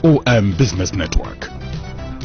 Eom Business Network.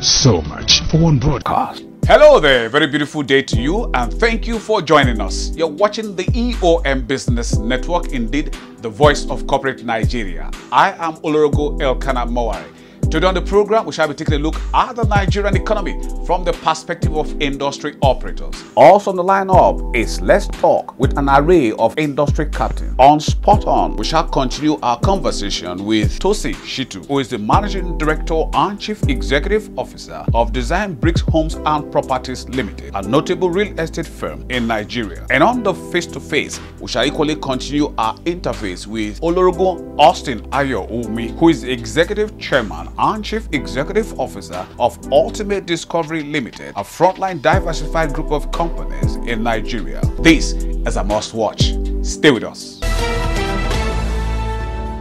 So much for one broadcast. Hello there, very beautiful day to you, and thank you for joining us. You're watching the Eom Business Network, indeed the voice of corporate Nigeria. I am Olorogo Elkanah Mowari. Today on the program, we shall be taking a look at the Nigerian economy from the perspective of industry operators. Also on the lineup is Let's Talk with an array of industry captains. On Spot On, we shall continue our conversation with Tosi Shitu, who is the Managing Director and Chief Executive Officer of Design Bricks Homes and Properties Limited, a notable real estate firm in Nigeria. And on the face-to-face, we shall equally continue our interface with Olorogo Austin Ayo-Umi, who is the Executive Chairman and Chief Executive Officer of Ultimate Discovery Limited, a frontline diversified group of companies in Nigeria. This is a must-watch. Stay with us.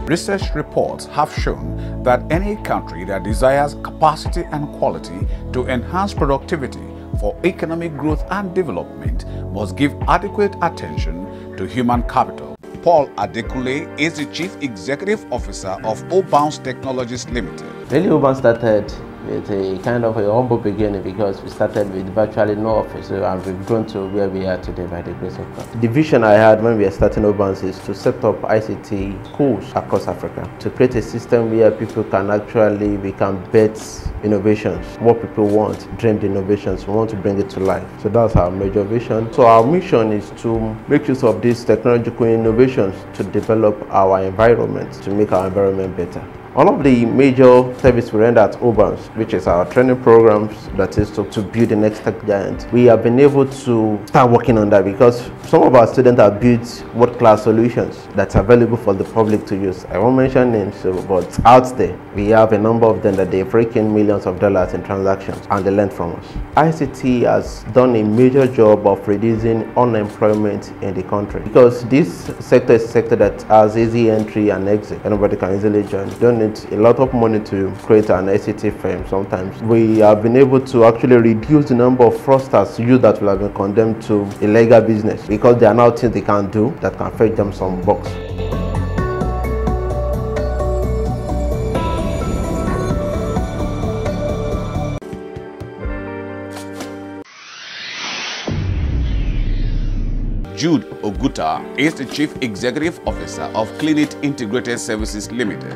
Research reports have shown that any country that desires capacity and quality to enhance productivity for economic growth and development must give adequate attention to human capital. Paul Adekule is the Chief Executive Officer of Obounce Technologies Limited. Really, Obounce started with a kind of a humble beginning because we started with virtually no office, and we've grown to where we are today by the grace of God. The vision I had when we were starting Obounce is to set up ICT schools across Africa, to create a system where people can bet innovations, what people want, dreamed innovations, we want to bring it to life. So that's our major vision. So our mission is to make use of these technological innovations to develop our environment, to make our environment better. One of the major services we render at Obounce, which is our training programs, that is to build the next tech giant, we have been able to start working on that because some of our students have built world-class solutions that's available for the public to use. I won't mention names, but out there, we have a number of them that they've raked in millions of dollars in transactions and they learn from us. ICT has done a major job of reducing unemployment in the country because this sector is a sector that has easy entry and exit. Anybody can easily join. Don't need a lot of money to create an ICT firm. Sometimes we have been able to actually reduce the number of fraudsters that will have been condemned to illegal business because there are now things they can do that can fetch them some bucks. Jude Oguta is the Chief Executive Officer of CLEANEAT Integrated Services Limited.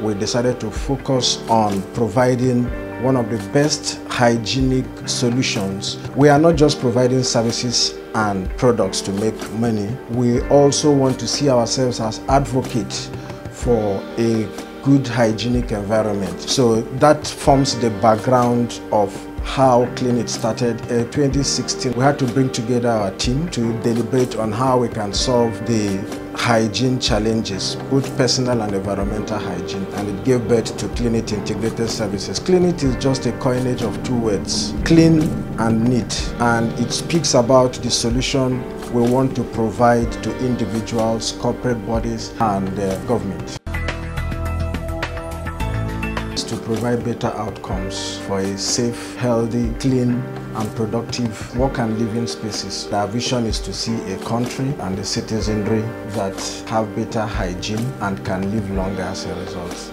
We decided to focus on providing one of the best hygienic solutions. We are not just providing services and products to make money. We also want to see ourselves as advocates for a good hygienic environment. So that forms the background of how CLEANEAT started. In 2016, we had to bring together our team to deliberate on how we can solve the hygiene challenges, both personal and environmental hygiene, and it gave birth to CLEANEAT Integrated Services. CLEANEAT is just a coinage of two words, clean and neat, and it speaks about the solution we want to provide to individuals, corporate bodies, and government. To provide better outcomes for a safe, healthy, clean and productive work and living spaces. Our vision is to see a country and a citizenry that have better hygiene and can live longer as a result.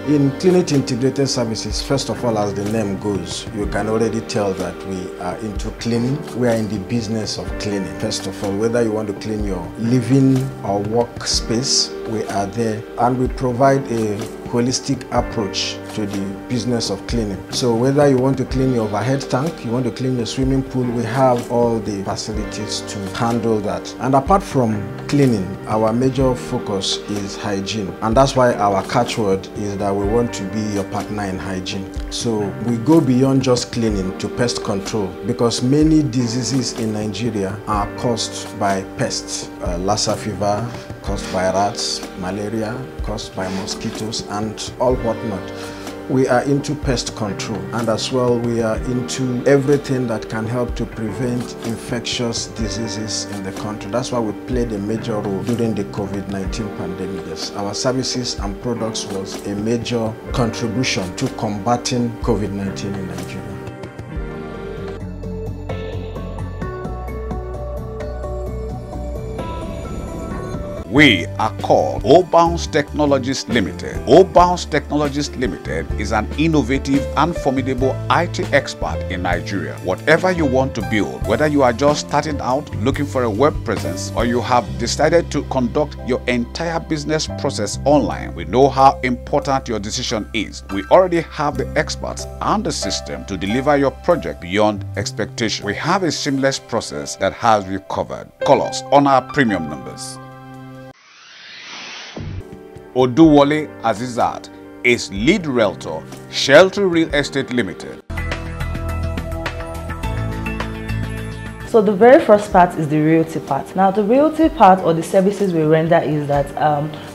In CLEANEAT Integrated Services, first of all, as the name goes, you can already tell that we are into cleaning. We are in the business of cleaning. First of all, whether you want to clean your living or work space, we are there, and we provide a holistic approach to the business of cleaning. So whether you want to clean your overhead tank, you want to clean your swimming pool, we have all the facilities to handle that. And apart from cleaning, our major focus is hygiene, and that's why our catchword is that we want to be your partner in hygiene. So we go beyond just cleaning to pest control, because many diseases in Nigeria are caused by pests. Lassa fever caused by rats, malaria caused by mosquitoes, and all whatnot. We are into pest control, and as well we are into everything that can help to prevent infectious diseases in the country. That's why we played a major role during the COVID-19 pandemic. Yes, our services and products was a major contribution to combating COVID-19 in Nigeria. We are called Obounce Technologies Limited. Obounce Technologies Limited is an innovative and formidable IT expert in Nigeria. Whatever you want to build, whether you are just starting out looking for a web presence or you have decided to conduct your entire business process online, we know how important your decision is. We already have the experts and the system to deliver your project beyond expectation. We have a seamless process that has you covered. Call us on our premium numbers. Oduwole Azizat is lead realtor, Sheltery Real Estate Limited. So the very first part is the realty part. Now the realty part, or the services we render, is that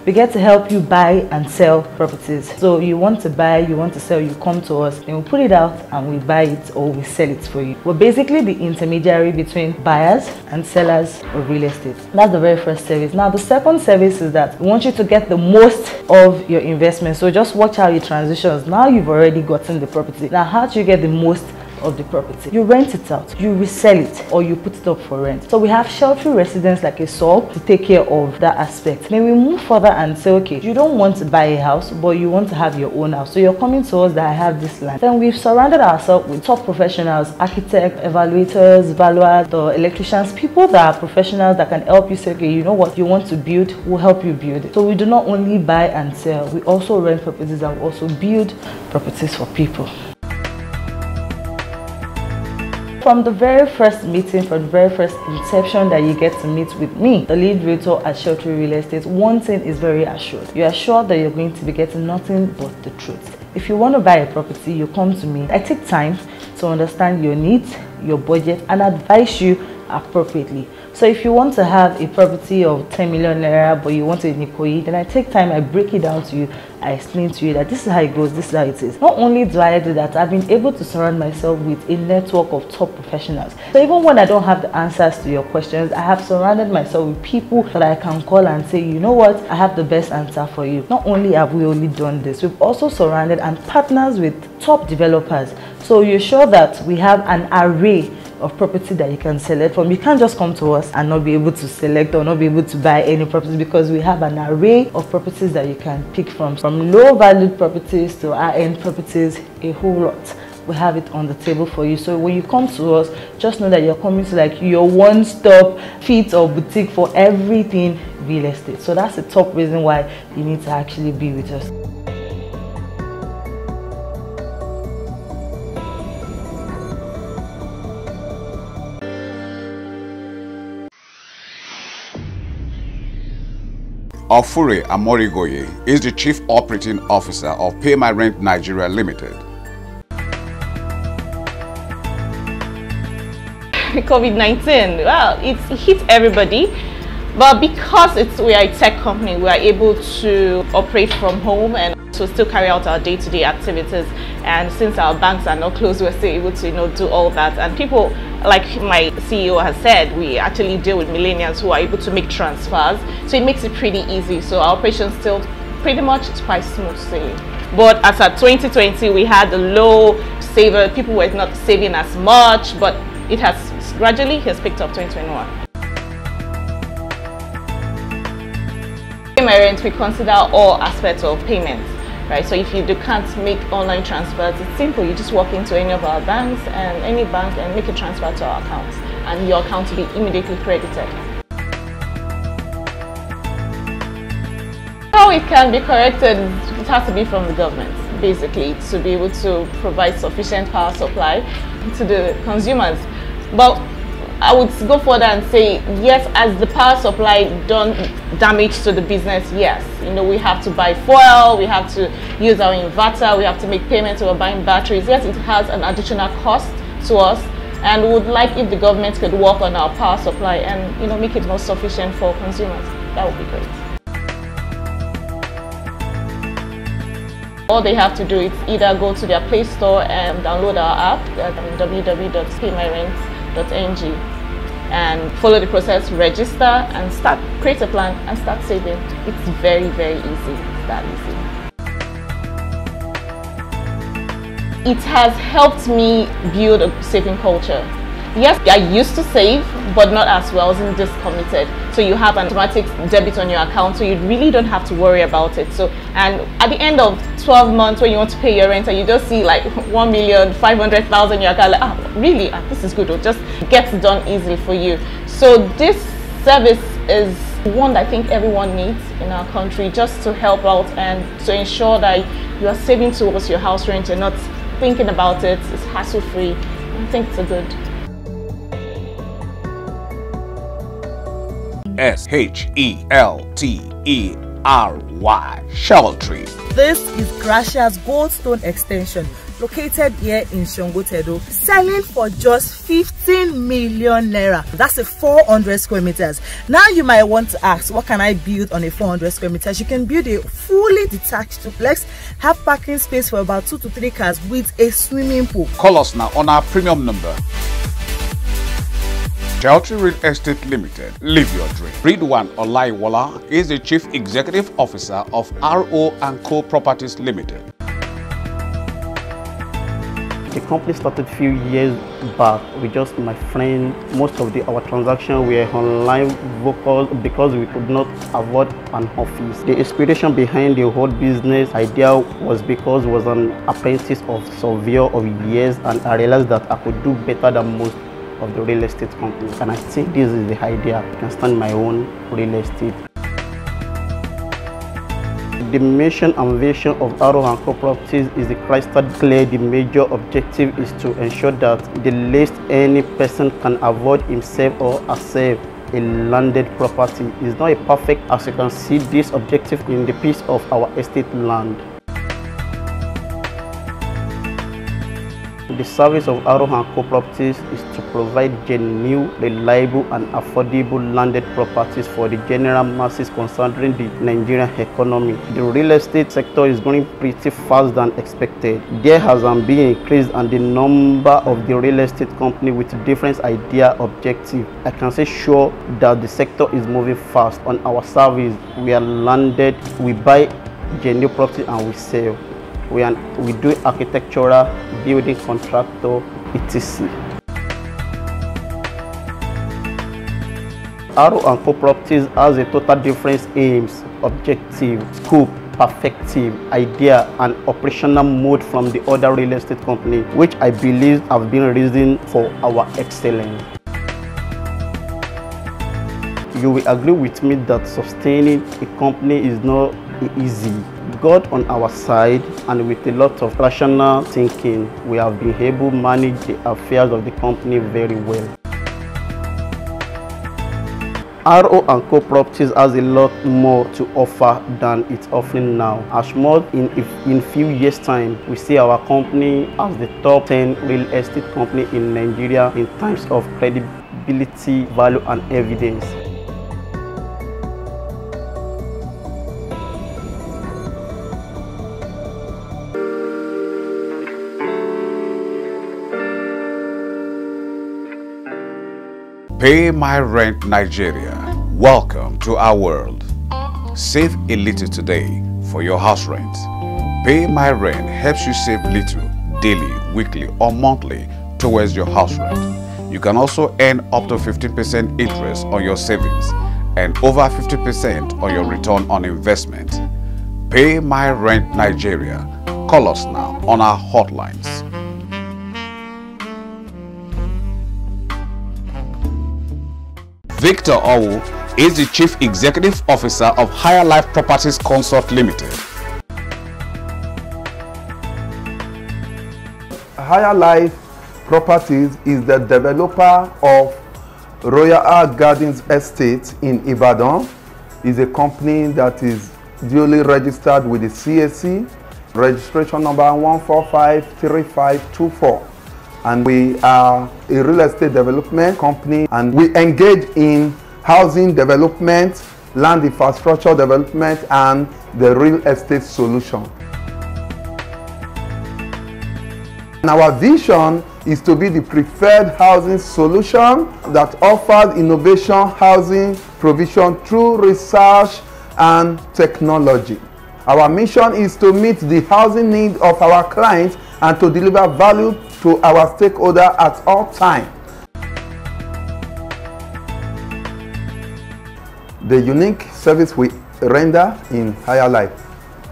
we get to help you buy and sell properties. So you want to buy, you want to sell, you come to us, and we put it out and we buy it or we sell it for you. We're basically the intermediary between buyers and sellers of real estate. That's the very first service. Now the second service is that we want you to get the most of your investment. So just watch how it transitions. Now you've already gotten the property. Now how do you get the most of the property? You rent it out, you resell it, or you put it up for rent. So we have sheltery residents like a SOL to take care of that aspect. Then we move further and say, okay, you don't want to buy a house, but you want to have your own house. So you're coming to us that I have this land. Then we've surrounded ourselves with top professionals, architects, evaluators, valuers, the electricians, people that are professionals that can help you say, okay, you know what you want to build, we'll help you build it. So we do not only buy and sell, we also rent properties and we also build properties for people. From the very first meeting, from the very first inception that you get to meet with me, the lead realtor at Sheltery Real Estate, one thing is very assured. You are sure that you're going to be getting nothing but the truth. If you want to buy a property, you come to me. I take time to understand your needs, your budget, and advise you appropriately. So if you want to have a property of 10 million naira but you want it in Ikoyi, then I take time, I break it down to you, I explain to you that this is how it goes, this is how it is. Not only do I do that, I've been able to surround myself with a network of top professionals. So even when I don't have the answers to your questions, I have surrounded myself with people that I can call and say, you know what, I have the best answer for you. Not only have we only done this, we've also surrounded and partners with top developers. So you're sure that we have an array of property that you can select from. You can't just come to us and not be able to select or not be able to buy any property, because we have an array of properties that you can pick from low valued properties to high-end properties, a whole lot. We have it on the table for you. So when you come to us, just know that you're coming to like your one-stop fit or boutique for everything real estate. So that's the top reason why you need to actually be with us. Ofure Amorigoye is the Chief Operating Officer of PAYMYRENT Nigeria Limited. COVID-19, well, it hit everybody, but because we are a tech company, we are able to operate from home and to still carry out our day-to-day activities. And since our banks are not closed, we're still able to do all that. And people, like my CEO has said, we actually deal with millennials who are able to make transfers, so it makes it pretty easy. So our operations still pretty much it's quite smooth sailing. But as at 2020, we had the low saver, people were not saving as much, but it has gradually picked up 2021. PAYMYRENT, we consider all aspects of payments. Right, so if you can't make online transfers, it's simple. You just walk into any of our banks and any bank and make a transfer to our account, and your account will be immediately credited. How it can be corrected, it has to be from the government, basically, to be able to provide sufficient power supply to the consumers. But I would go further and say, yes, as the power supply done damage to the business, yes. We have to buy fuel, we have to use our inverter, we have to make payments over buying batteries. Yes, it has an additional cost to us, and we would like if the government could work on our power supply and make it more sufficient for consumers. That would be great. All they have to do is either go to their Play Store and download our app at www.paymyrent.com and follow the process, register and create a plan and start saving. It's very, very easy. It's that easy. It has helped me build a saving culture. Yes, I used to save, but not as well. I wasn't just committed. So you have an automatic debit on your account, so you really don't have to worry about it. So, and at the end of 12 months when you want to pay your rent and you just see like 1,500,000 in your account, like, really, this is good. It just gets done easily for you. So this service is one that I think everyone needs in our country, just to help out and to ensure that you are saving towards your house rent and not thinking about it. It's hassle-free. I think it's a good. SHELTERY, Sheltery. This is Gracia's Goldstone extension, located here in Shongotedo, selling for just 15 million naira. That's a 400 square meters. Now you might want to ask, what can I build on a 400 square meters? You can build a fully detached duplex, have parking space for about 2 to 3 cars with a swimming pool. Call us now on our premium number. Sheltery Real Estate Limited, live your dream. Ridwan Olaiwola is the Chief Executive Officer of RO & Co Properties Limited. The company started a few years back with just my friend. Most of our transactions were online vocal because we could not afford an office. The inspiration behind the whole business idea was because I was an apprentice of surveyor of years, and I realized that I could do better than most of the real estate companies, and I think this is the idea. I can start my own real estate. The mission and vision of RO & Co Properties is crystal clear. The major objective is to ensure that the least any person can avoid himself or herself a landed property. Is not a perfect, as you can see this objective in the piece of our estate land. The service of RO & Co Properties is to provide genuine, reliable and affordable landed properties for the general masses considering the Nigerian economy. The real estate sector is growing pretty fast than expected. There has been increase in the number of the real estate company with different idea objective. I can say sure that the sector is moving fast. On our service, we are landed, we buy genuine property and we sell. We do architectural, building contractor, etc. RO & Co Properties has a total different aims, objective, scope, perspective, idea and operational mode from the other real estate company, which I believe have been reason for our excellence. You will agree with me that sustaining a company is not easy. God on our side, and with a lot of rational thinking, we have been able to manage the affairs of the company very well. RO & Co Properties has a lot more to offer than it's offering now. As more in few years time, we see our company as the top 10 real estate company in Nigeria in terms of credibility, value and evidence. Pay My Rent Nigeria. Welcome to our world. Save a little today for your house rent. Pay My Rent helps you save little daily, weekly or monthly towards your house rent. You can also earn up to 15% interest on your savings and over 50% on your return on investment. Pay My Rent Nigeria. Call us now on our hotlines. Victor Owu is the Chief Executive Officer of HIGHERLIFE Properties Consult Limited. HIGHERLIFE Properties is the developer of Royal Gardens Estate in Ibadan. It's a company that is duly registered with the CAC, registration number 1453524. And we are a real estate development company, and we engage in housing development, land infrastructure development and the real estate solution. And our vision is to be the preferred housing solution that offers innovation housing provision through research and technology. Our mission is to meet the housing needs of our clients and to deliver value to our stakeholders at all times. The unique service we render in Higher Life,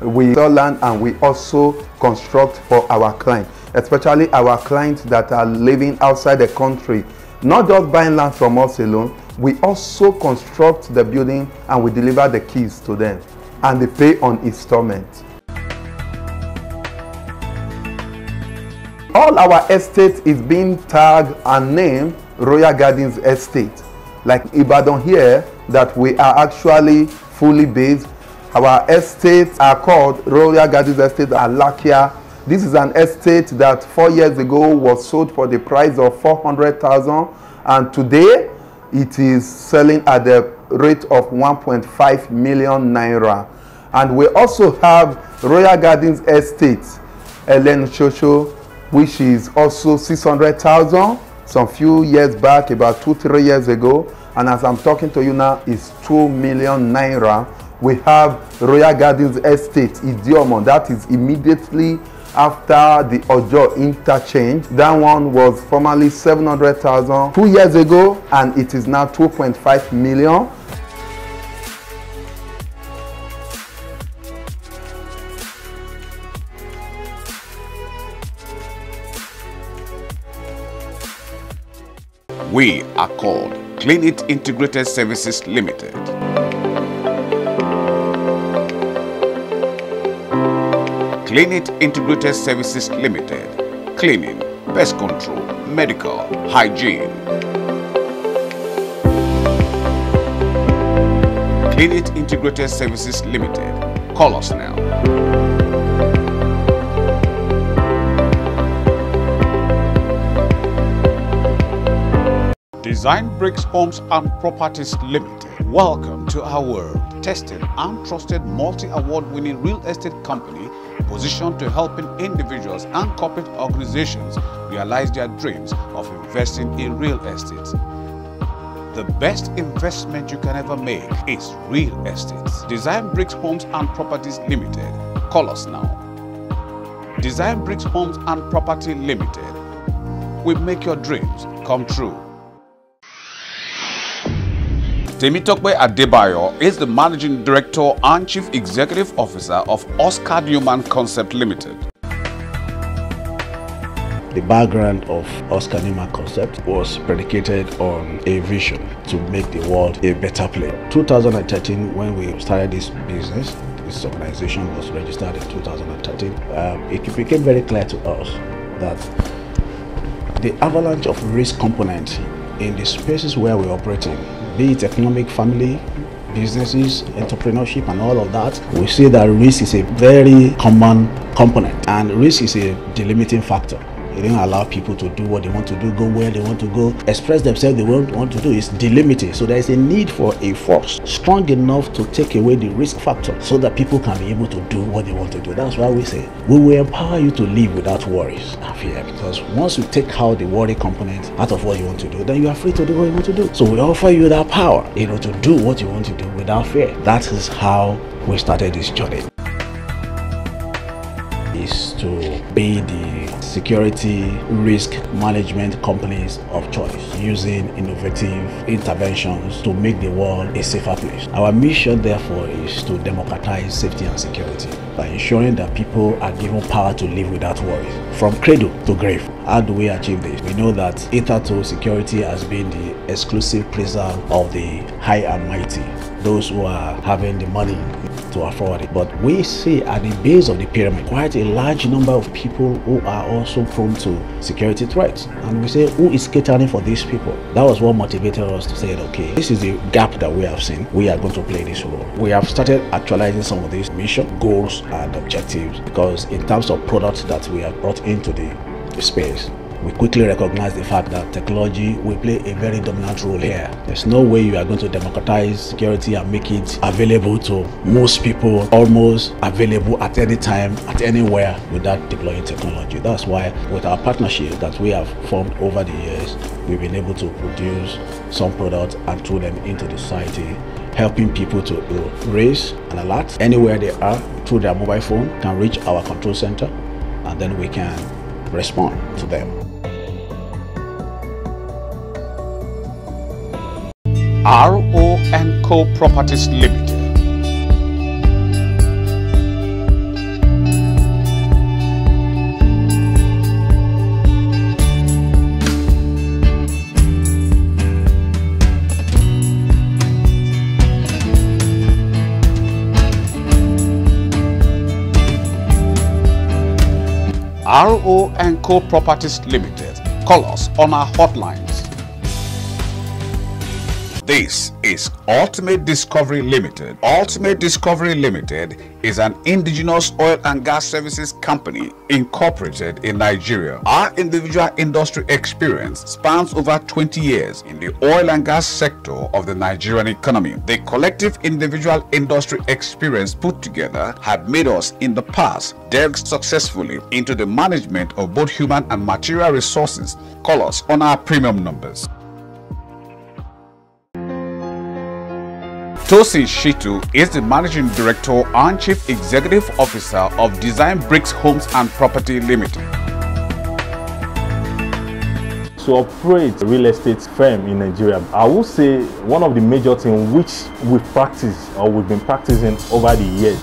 we sell land and we also construct for our clients, especially our clients that are living outside the country. Not just buying land from us alone, we also construct the building and we deliver the keys to them, and they pay on installment. All our estate is being tagged and named Royal Gardens Estate. Like Ibadan here, that we are actually fully based. Our estates are called Royal Gardens Estate Alakia. This is an estate that 4 years ago was sold for the price of 400,000, and today it is selling at the rate of 1.5 million naira. And we also have Royal Gardens Estate Elen Shosho, which is also 600,000 some few years back, about 2-3 years ago, and as I'm talking to you now, is 2 million naira. We have Royal Gardens Estate Idiomon, that is immediately after the Ojo interchange. That one was formerly 700,000 2 years ago, and it is now 2.5 million. We are called CLEANEAT Integrated Services Limited. CLEANEAT Integrated Services Limited. Cleaning, pest control, medical, hygiene. CLEANEAT Integrated Services Limited. Call us now. Design Bricks Homes and Properties Limited. Welcome to our world. Tested and trusted multi-award-winning real estate company positioned to helping individuals and corporate organizations realize their dreams of investing in real estate. The best investment you can ever make is real estate. Design Bricks Homes and Properties Limited. Call us now. Design Bricks Homes and Property Limited. We make your dreams come true. Temitope Adebayo is the Managing Director and Chief Executive Officer of Oscar Newman Concept Limited. The background of Oscar Newman Concept was predicated on a vision to make the world a better place. 2013, when we started this business, this organization was registered in 2013, it became very clear to us that the avalanche of risk component in the spaces where we're operating, be it economic, family, businesses, entrepreneurship, and all of that, we see that risk is a very common component, and risk is a delimiting factor. It doesn't allow people to do what they want to do, go where they want to go, express themselves they want to do. It's delimited. So there is a need for a force strong enough to take away the risk factor so that people can be able to do what they want to do. That's why we say we will empower you to live without worries and fear, because once you take out the worry component out of what you want to do, then you are free to do what you want to do. So we offer you that power, to do what you want to do without fear. That is how we started this journey. Is to be the security risk management companies of choice, using innovative interventions to make the world a safer place. Our mission, therefore, is to democratize safety and security by ensuring that people are given power to live without worries, from cradle to grave. How do we achieve this? We know that hitherto security has been the exclusive pleasure of the high and mighty, those who are having the money to afford it. But we see at the base of the pyramid quite a large number of people who are also prone to security threats, and we say, who is catering for these people? That was what motivated us to say, okay, this is the gap that we have seen. We are going to play this role. We have started actualizing some of these mission goals and objectives, because in terms of products that we have brought into the space, we quickly recognize the fact that technology will play a very dominant role here. There's no way you are going to democratize security and make it available to most people, almost available at any time, at anywhere, without deploying technology. That's why with our partnership that we have formed over the years, we've been able to produce some products and throw them into the society, helping people to raise an alert anywhere they are through their mobile phone, can reach our control center, and then we can respond to them. and Co Properties Limited. RO and Co Properties Limited. Call us on our hotlines. This is Ultimate Discovery Limited. Ultimate Discovery Limited is an indigenous oil and gas services company incorporated in Nigeria. Our individual industry experience spans over 20 years in the oil and gas sector of the Nigerian economy. The collective individual industry experience put together had made us in the past delve successfully into the management of both human and material resources. Call us on our premium numbers. Tosin Shitu is the Managing Director and Chief Executive Officer of Design Bricks Homes and Property Limited. To operate a real estate firm in Nigeria, I would say one of the major things which we practice or we've been practicing over the years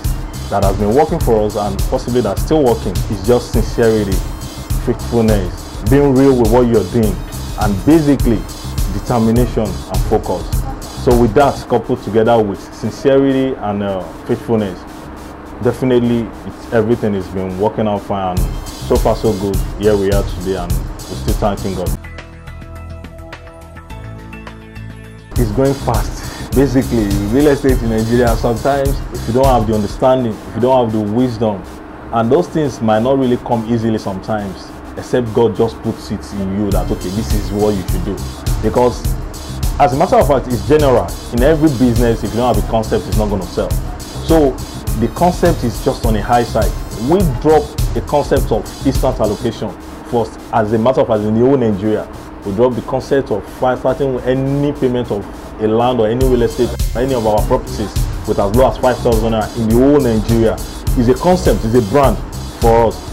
that has been working for us and possibly that's still working is just sincerity, faithfulness, being real with what you're doing, and basically determination and focus. So with that coupled together with sincerity and faithfulness, definitely everything has been working out fine, and so far so good. Here we are today and we're still thanking God. It's going fast. Basically, real estate in Nigeria, sometimes if you don't have the understanding, if you don't have the wisdom, and those things might not really come easily sometimes, except God just puts it in you that, okay, this is what you should do. Because as a matter of fact, it's general. In every business, if you don't have a concept, it's not going to sell. So the concept is just on a high side. We drop a concept of instant allocation first. As a matter of fact, in the whole Nigeria, we drop the concept of starting with any payment of a land or any real estate, any of our properties with as low as 5,000 naira in the whole Nigeria. It's a concept, it's a brand for us.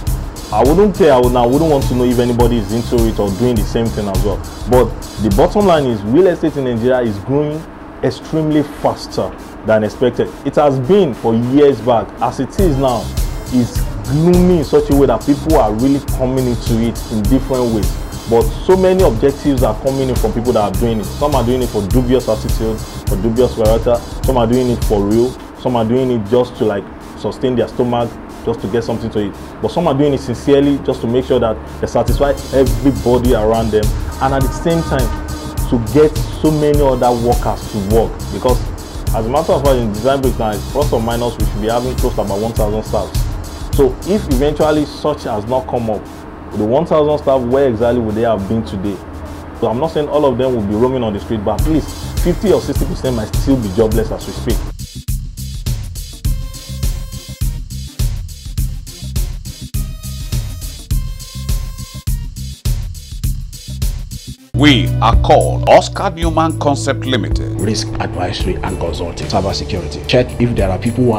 I wouldn't care, I wouldn't want to know if anybody is into it or doing the same thing as well. But the bottom line is real estate in Nigeria is growing extremely faster than expected. It has been for years back. As it is now, it's gloomy in such a way that people are really coming into it in different ways. But so many objectives are coming in from people that are doing it. Some are doing it for dubious attitude, for dubious character. Some are doing it for real. Some are doing it just to like sustain their stomach, just to get something to eat. But some are doing it sincerely just to make sure that they satisfy everybody around them, and at the same time to get so many other workers to work. Because as a matter of fact, in Design Bricks now, plus or minus, we should be having close to about 1,000 staff. So if eventually such has not come up, the 1,000 staff, where exactly would they have been today? So I'm not saying all of them will be roaming on the street, but at least 50 or 60% might still be jobless as we speak. We are called Oscar Newman Concept Limited. Risk advisory and consulting. Cybersecurity. Check if there are people who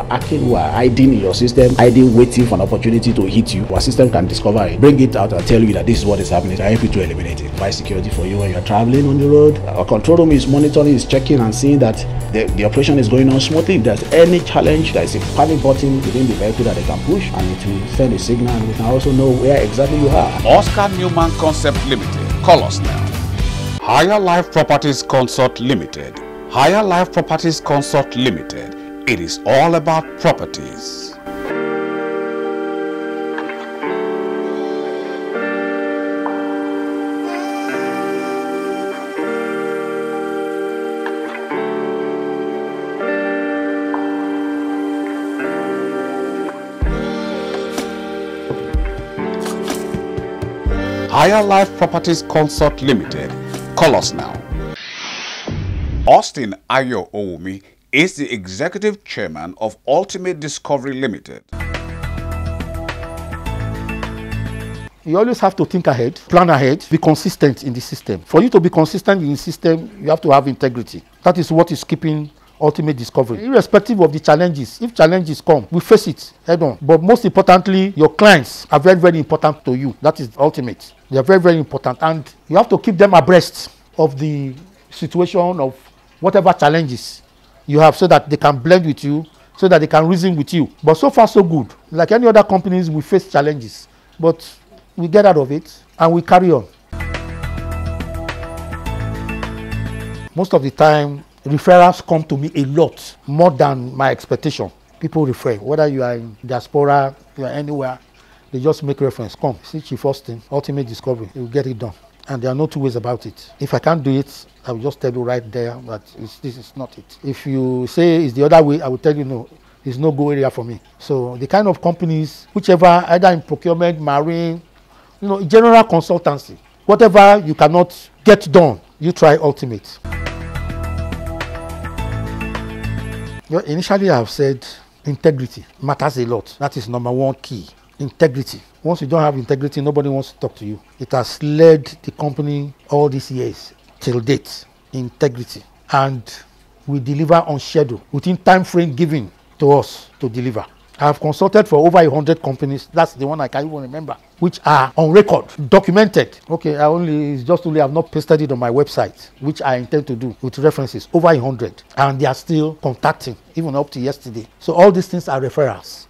are hiding in your system, waiting for an opportunity to hit you. Our system can discover it, bring it out and tell you that this is what is happening. I help you to eliminate it. Provide security for you when you are traveling on the road. Our control room is monitoring, is checking and seeing that the operation is going on smoothly. If there's any challenge, there is a panic button within the vehicle that they can push, and it will send a signal, and we can also know where exactly you are. Oscar Newman Concept Limited. Call us now. Higher Life Properties Consult Limited. Higher Life Properties Consult Limited. It is all about properties. Higher Life Properties Consult Limited. Call us now. Austin Ayo Owumi is the Executive Chairman of Ultimate Discovery Limited. You always have to think ahead, plan ahead, be consistent in the system. For you to be consistent in the system, you have to have integrity. That is what is keeping Ultimate Discovery. Irrespective of the challenges, if challenges come, we face it head on. But most importantly, your clients are very, very important to you. That is ultimate. They are very, very important, and you have to keep them abreast of the situation of whatever challenges you have so that they can blend with you, so that they can reason with you. But so far so good. Like any other companies, we face challenges, but we get out of it and we carry on. Most of the time, referrals come to me a lot, more than my expectation. People refer, whether you are in diaspora, you are anywhere, they just make reference. Come, see Chief Austin, Ultimate Discovery, you will get it done. And there are no two ways about it. If I can't do it, I will just tell you right there that this is not it. If you say it's the other way, I will tell you no, it's no go area for me. So the kind of companies, whichever, either in procurement, marine, general consultancy, whatever you cannot get done, you try Ultimate. Initially, I have said integrity matters a lot. That is number one key. Integrity. Once you don't have integrity, nobody wants to talk to you. It has led the company all these years till date. Integrity. And we deliver on schedule within time frame given to us to deliver. I have consulted for over 100 companies. That's the one I can't even remember, which are on record, documented. Okay, it's just only I've not pasted it on my website, which I intend to do with references, over 100. And they are still contacting, even up to yesterday. So all these things are referrals.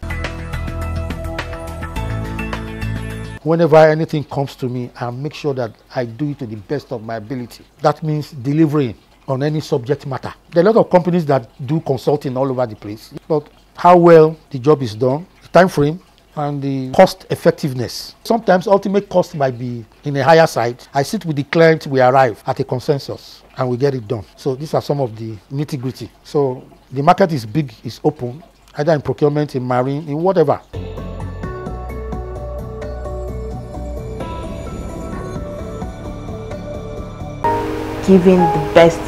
Whenever anything comes to me, I make sure that I do it to the best of my ability. That means delivering on any subject matter. There are a lot of companies that do consulting all over the place, but how well the job is done, the time frame, and the cost effectiveness. Sometimes ultimate cost might be in a higher side. I sit with the client, we arrive at a consensus, and we get it done. So these are some of the nitty-gritty. So the market is big, it's open, either in procurement, in marine, in whatever. Giving the best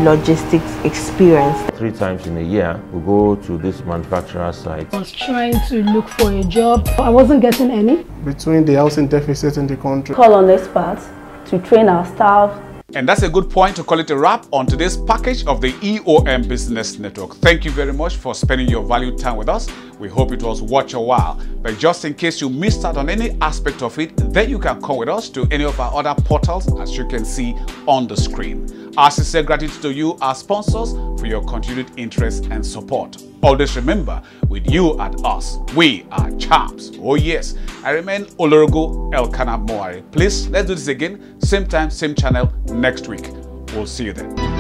logistics experience. 3 times in a year, we go to this manufacturer site. I was trying to look for a job. I wasn't getting any. Between the housing deficit in the country. Call on experts to train our staff. And that's a good point to call it a wrap on today's package of the EOM Business Network. Thank you very much for spending your valued time with us. We hope it was worth your while. But just in case you missed out on any aspect of it, then you can come with us to any of our other portals, as you can see on the screen. Our sincere gratitude to you, our sponsors, for your continued interest and support. Always remember, with you and us, we are champs. Oh yes, I remain Olorogo Elkanah Moari. Please, let's do this again, same time, same channel next week. We'll see you then.